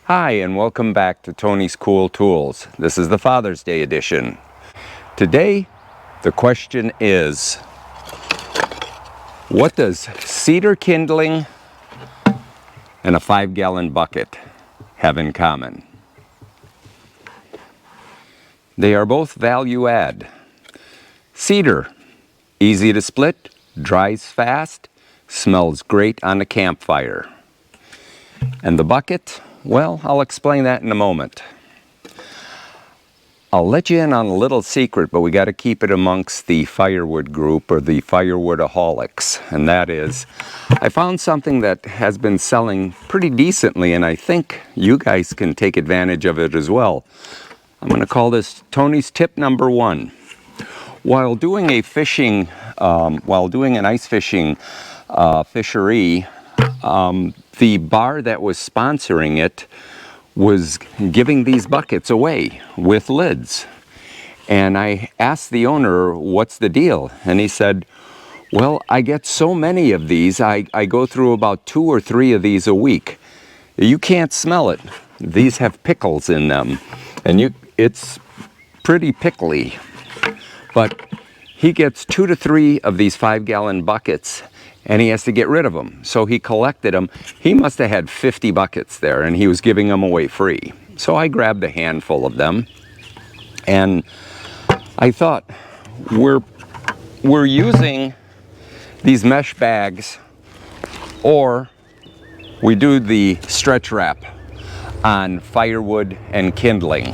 Hi, and welcome back to Tony's Cool Tools. This is the Father's Day edition. Today, the question is, what does cedar kindling and a 5-gallon bucket have in common? They are both value add. Cedar, easy to split, dries fast, smells great on a campfire. And the bucket, well, I'll explain that in a moment. I'll let you in on a little secret, but we got to keep it amongst the firewood group or the firewoodaholics. And that is, I found something that has been selling pretty decently, and I think you guys can take advantage of it as well. I'm going to call this Tony's tip number 1. While doing an ice fishing fishery, the bar that was sponsoring it was giving these buckets away with lids. And I asked the owner, what's the deal? And he said, well, I get so many of these, I go through about 2 or 3 of these a week. You can't smell it. These have pickles in them, and it's pretty pickly. But he gets 2 to 3 of these 5-gallon buckets, and he has to get rid of them. So he collected them. He must have had 50 buckets there, and he was giving them away free. So I grabbed a handful of them, and I thought, we're using these mesh bags, or we do the stretch wrap on firewood and kindling.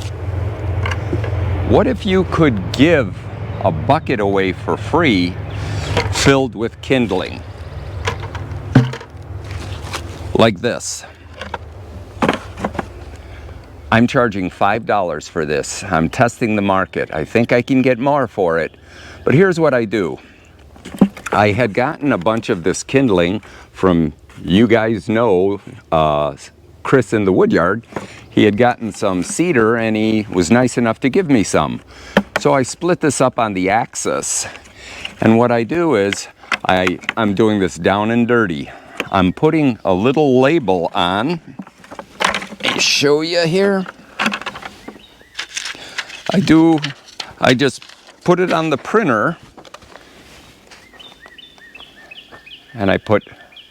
What if you could give a bucket away for free filled with kindling? Like this. I'm charging $5 for this. I'm testing the market. I think I can get more for it. But here's what I do. I had gotten a bunch of this kindling from, you guys know, Chris in the Woodyard. He had gotten some cedar and he was nice enough to give me some. So I split this up on the axis. And what I do is, I'm doing this down and dirty. I'm putting a little label on. Let me show you here. I just put it on the printer, and I put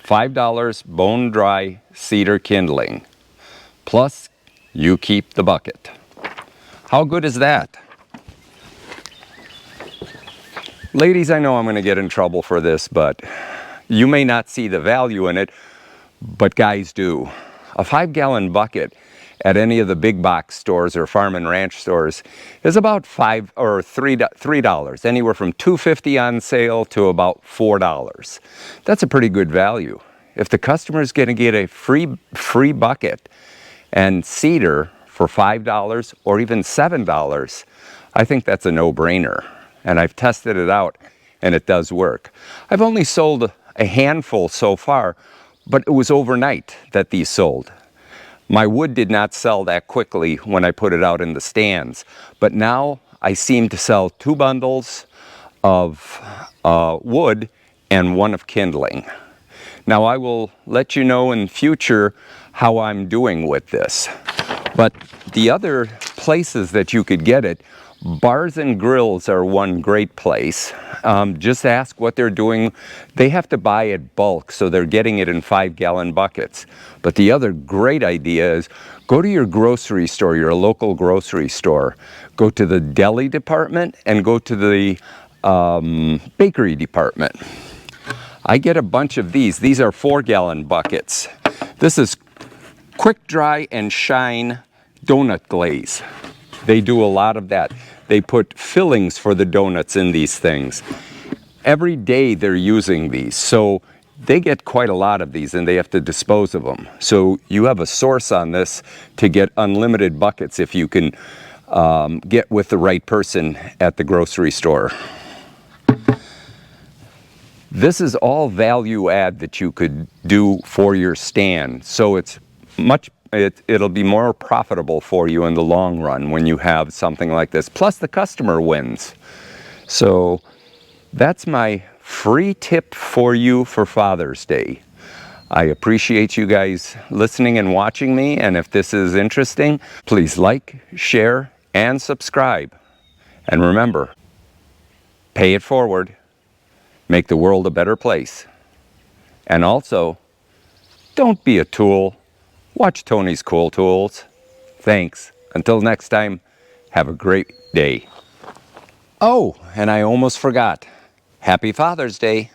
$5 bone dry cedar kindling. Plus, you keep the bucket. How good is that? Ladies, I know I'm going to get in trouble for this, but you may not see the value in it, but guys do. A 5-gallon bucket at any of the big box stores or farm and ranch stores is about $5 or $3, anywhere from $2.50 on sale to about $4. That's a pretty good value. If the customer is going to get a free bucket and cedar for $5 or even $7, I think that's a no-brainer. And I've tested it out, and it does work. I've only sold a handful so far, but it was overnight that these sold. My wood did not sell that quickly when I put it out in the stands, but now I seem to sell 2 bundles of wood and 1 of kindling. Now I will let you know in future how I'm doing with this. But the other places that you could get it, bars and grills are one great place. Just ask what they're doing. They have to buy it bulk, so they're getting it in 5-gallon buckets. But the other great idea is go to your grocery store, your local grocery store. Go to the deli department and go to the bakery department. I get a bunch of these. These are 4-gallon buckets. This is quick dry and shine donut glaze. They do a lot of that. They put fillings for the donuts in these things. Every day they're using these, so they get quite a lot of these and they have to dispose of them. So you have a source on this to get unlimited buckets if you can get with the right person at the grocery store. This is all value add that you could do for your stand, so it'll be more profitable for you in the long run when you have something like this. Plus the customer wins. So that's my free tip for you for Father's Day. I appreciate you guys listening and watching me, and if this is interesting, please like, share, and subscribe. And remember, pay it forward, make the world a better place. And also, don't be a tool. Watch Tony's Cool Tools. Thanks. Until next time, have a great day. Oh, and I almost forgot. Happy Father's Day.